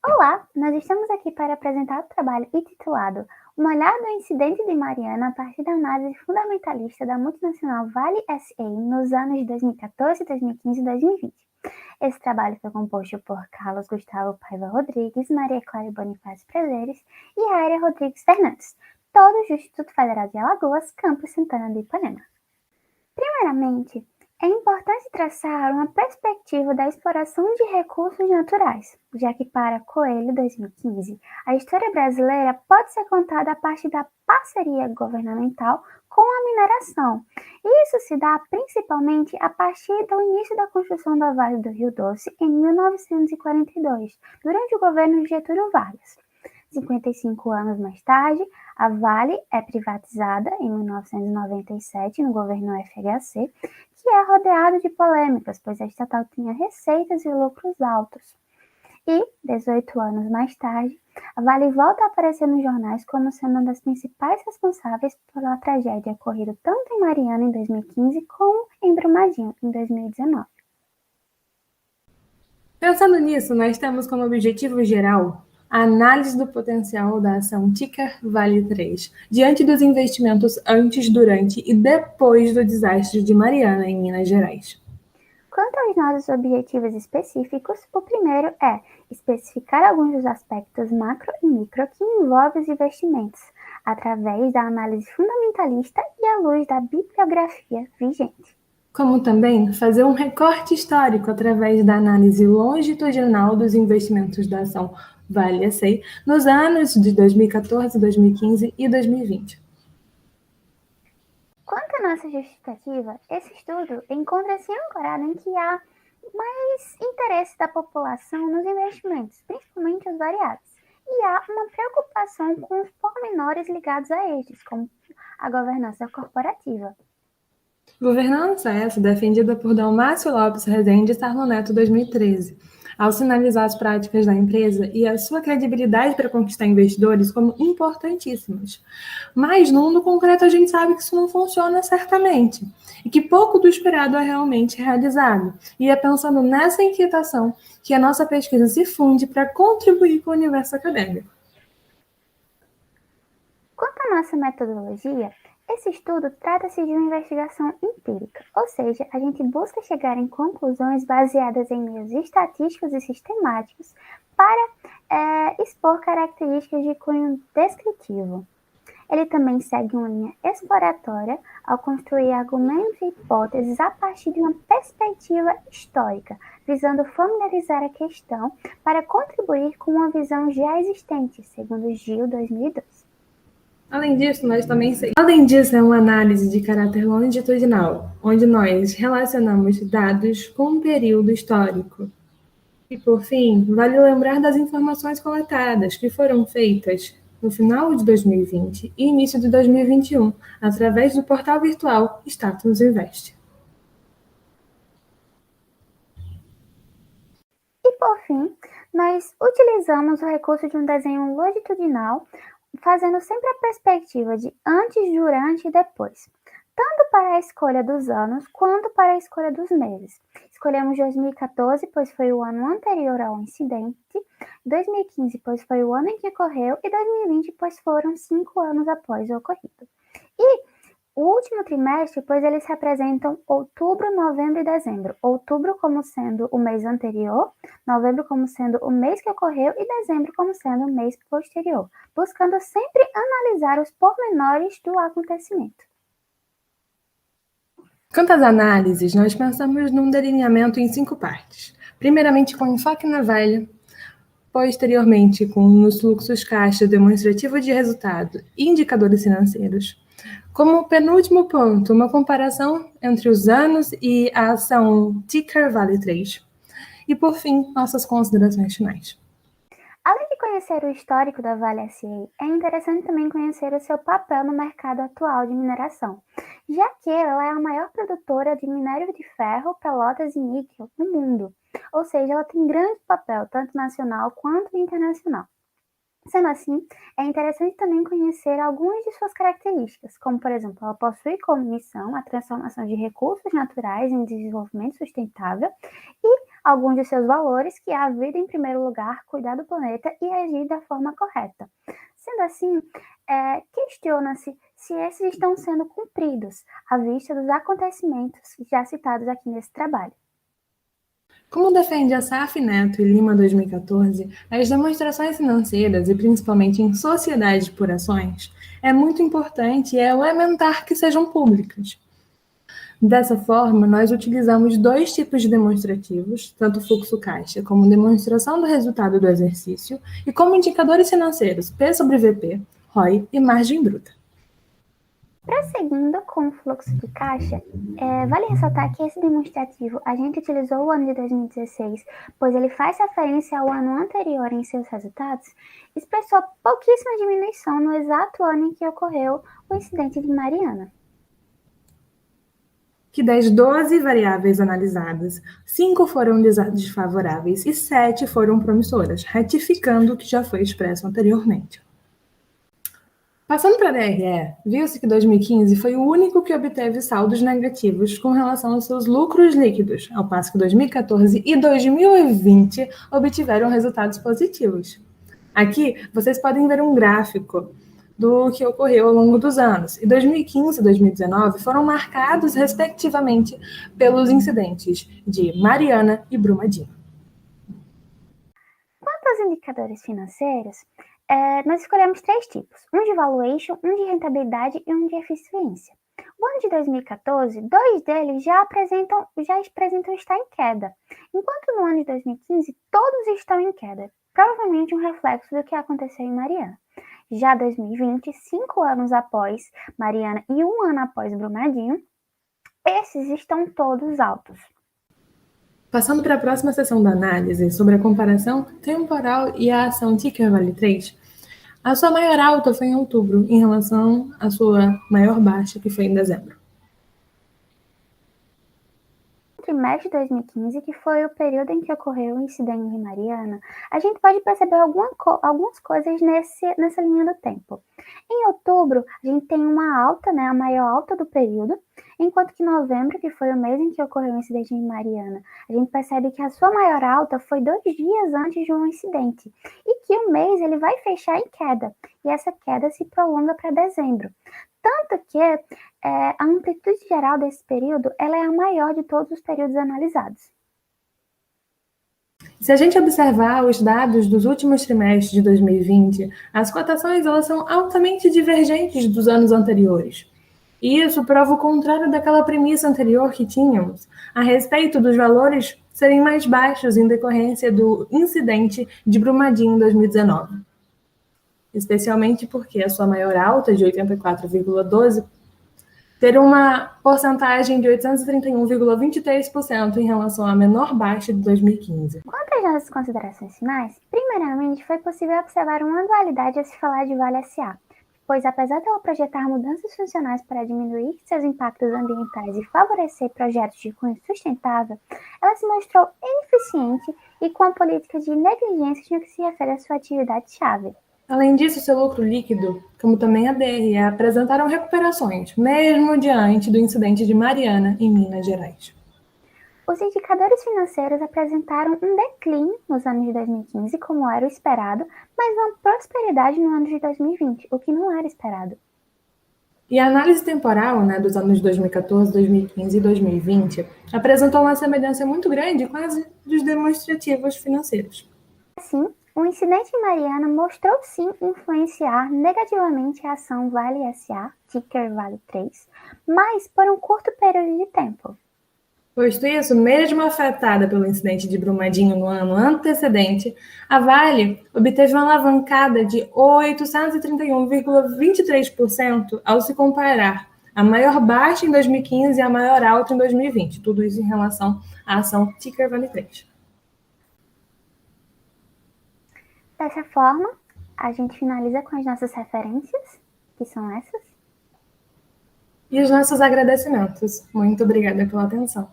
Olá, nós estamos aqui para apresentar o trabalho intitulado Uma olhada no incidente de Mariana a partir da análise fundamentalista da multinacional Vale SA nos anos de 2014, 2015 e 2020. Esse trabalho foi composto por Carlos Gustavo Paiva Rodrigues, Maria Clara Bonifácio Prazeres e Aérea Rodrigues Fernandes, todos do Instituto Federal de Alagoas, campus Santana do Ipanema. Primeiramente, é importante traçar uma perspectiva da exploração de recursos naturais, já que para Coelho 2015, a história brasileira pode ser contada a partir da parceria governamental com a mineração. E isso se dá principalmente a partir do início da construção da Vale do Rio Doce em 1942, durante o governo de Getúlio Vargas. 55 anos mais tarde, a Vale é privatizada em 1997 no governo FHC, que é rodeado de polêmicas, pois a estatal tinha receitas e lucros altos. E, 18 anos mais tarde, a Vale volta a aparecer nos jornais como sendo uma das principais responsáveis pela tragédia ocorrida tanto em Mariana em 2015 como em Brumadinho em 2019. Pensando nisso, nós temos como objetivo geral a análise do potencial da ação Ticker Vale 3, diante dos investimentos antes, durante e depois do desastre de Mariana, em Minas Gerais. Quanto aos nossos objetivos específicos, o primeiro é especificar alguns dos aspectos macro e micro que envolvem os investimentos, através da análise fundamentalista e à luz da bibliografia vigente. Como também fazer um recorte histórico através da análise longitudinal dos investimentos da ação Vale SA nos anos de 2014, 2015 e 2020. Quanto à nossa justificativa, esse estudo encontra-se ancorado em que há mais interesse da população nos investimentos, principalmente os variados, e há uma preocupação com os pormenores ligados a estes, como a governança corporativa. Governança essa defendida por Dalmácio Lopes Rezende e Sarno Neto 2013, ao sinalizar as práticas da empresa e a sua credibilidade para conquistar investidores como importantíssimas. Mas, no mundo concreto, a gente sabe que isso não funciona certamente, e que pouco do esperado é realmente realizado. E é pensando nessa inquietação que a nossa pesquisa se funde para contribuir com o universo acadêmico. Quanto à nossa metodologia, esse estudo trata-se de uma investigação empírica, ou seja, a gente busca chegar em conclusões baseadas em meios estatísticos e sistemáticos para expor características de cunho descritivo. Ele também segue uma linha exploratória ao construir argumentos e hipóteses a partir de uma perspectiva histórica, visando familiarizar a questão para contribuir com uma visão já existente, segundo Gil 2002. Além disso, é uma análise de caráter longitudinal, onde nós relacionamos dados com um período histórico. E, por fim, vale lembrar das informações coletadas, que foram feitas no final de 2020 e início de 2021, através do portal virtual Status Invest. E, por fim, nós utilizamos o recurso de um desenho longitudinal, fazendo sempre a perspectiva de antes, durante e depois, tanto para a escolha dos anos quanto para a escolha dos meses. Escolhemos 2014, pois foi o ano anterior ao incidente, 2015, pois foi o ano em que ocorreu, e 2020, pois foram 5 anos após o ocorrido. E o último trimestre, pois eles representam outubro, novembro e dezembro. Outubro como sendo o mês anterior, novembro como sendo o mês que ocorreu e dezembro como sendo o mês posterior, buscando sempre analisar os pormenores do acontecimento. Quanto às análises, nós pensamos num delineamento em 5 partes. Primeiramente, com enfoque na velha, posteriormente, com os fluxos caixa demonstrativo de resultado e indicadores financeiros. Como penúltimo ponto, uma comparação entre os anos e a ação Ticker Vale 3. E, por fim, nossas considerações finais. Além de conhecer o histórico da Vale SA, é interessante também conhecer o seu papel no mercado atual de mineração, já que ela é a maior produtora de minério de ferro, pelotas e níquel no mundo, ou seja, ela tem grande papel tanto nacional quanto internacional. Sendo assim, é interessante também conhecer algumas de suas características, como, por exemplo, ela possui como missão a transformação de recursos naturais em desenvolvimento sustentável e alguns de seus valores, que é a vida em primeiro lugar, cuidar do planeta e agir da forma correta. Sendo assim, questiona-se se esses estão sendo cumpridos, à vista dos acontecimentos já citados aqui nesse trabalho. Como defende a Saf Neto e Lima 2014, as demonstrações financeiras, e principalmente em sociedades por ações, é muito importante e é elementar que sejam públicas. Dessa forma, nós utilizamos dois tipos de demonstrativos, tanto fluxo-caixa como demonstração do resultado do exercício, e como indicadores financeiros P sobre VP, ROI e margem bruta. Prosseguindo com o fluxo de caixa, vale ressaltar que esse demonstrativo a gente utilizou o ano de 2016, pois ele faz referência ao ano anterior em seus resultados, expressou pouquíssima diminuição no exato ano em que ocorreu o incidente de Mariana. Que das 12 variáveis analisadas, 5 foram desfavoráveis e 7 foram promissoras, ratificando o que já foi expresso anteriormente. Passando para a DRE, viu-se que 2015 foi o único que obteve saldos negativos com relação aos seus lucros líquidos, ao passo que 2014 e 2020 obtiveram resultados positivos. Aqui, vocês podem ver um gráfico do que ocorreu ao longo dos anos. E 2015 e 2019 foram marcados, respectivamente, pelos incidentes de Mariana e Brumadinho. Quanto aos indicadores financeiros, nós escolhemos 3 tipos: um de valuation, um de rentabilidade e um de eficiência. O ano de 2014, 2 deles já apresentam estar em queda, enquanto no ano de 2015 todos estão em queda, provavelmente um reflexo do que aconteceu em Mariana. Já 2020, 5 anos após Mariana e 1 ano após Brumadinho, esses estão todos altos. Passando para a próxima seção da análise, sobre a comparação temporal e a ação Ticker Vale 3, a sua maior alta foi em outubro, em relação à sua maior baixa, que foi em dezembro. Trimestre de 2015, que foi o período em que ocorreu o incidente de Mariana, a gente pode perceber algumas coisas nessa linha do tempo. Em outubro, a gente tem uma alta, a maior alta do período, enquanto que em novembro, que foi o mês em que ocorreu o incidente de Mariana, a gente percebe que a sua maior alta foi 2 dias antes de um incidente, e que o mês ele vai fechar em queda, e essa queda se prolonga para dezembro. Tanto que a amplitude geral desse período ela é a maior de todos os períodos analisados. Se a gente observar os dados dos últimos trimestres de 2020, as cotações elas são altamente divergentes dos anos anteriores. E isso prova o contrário daquela premissa anterior que tínhamos, a respeito dos valores serem mais baixos em decorrência do incidente de Brumadinho em 2019. Especialmente porque a sua maior alta, de 84,12%, ter uma porcentagem de 831,23% em relação à menor baixa de 2015. Quanto às nossas considerações finais, primeiramente foi possível observar uma dualidade a se falar de Vale SA, pois apesar dela projetar mudanças funcionais para diminuir seus impactos ambientais e favorecer projetos de cunho sustentável, ela se mostrou ineficiente e com a política de negligência no que se refere à sua atividade-chave. Além disso, seu lucro líquido, como também a DRE, apresentaram recuperações, mesmo diante do incidente de Mariana, em Minas Gerais. Os indicadores financeiros apresentaram um declínio nos anos de 2015, como era o esperado, mas uma prosperidade no ano de 2020, o que não era esperado. E a análise temporal, dos anos 2014, 2015 e 2020 apresentou uma semelhança muito grande com as dos demonstrativos financeiros. Assim, o incidente em Mariana mostrou sim influenciar negativamente a ação Vale SA, ticker Vale 3, mas por um curto período de tempo. Posto isso, mesmo afetada pelo incidente de Brumadinho no ano antecedente, a Vale obteve uma alavancada de 831,23% ao se comparar a maior baixa em 2015 e a maior alta em 2020. Tudo isso em relação à ação ticker Vale 3. Dessa forma, a gente finaliza com as nossas referências, que são essas. E os nossos agradecimentos. Muito obrigada pela atenção.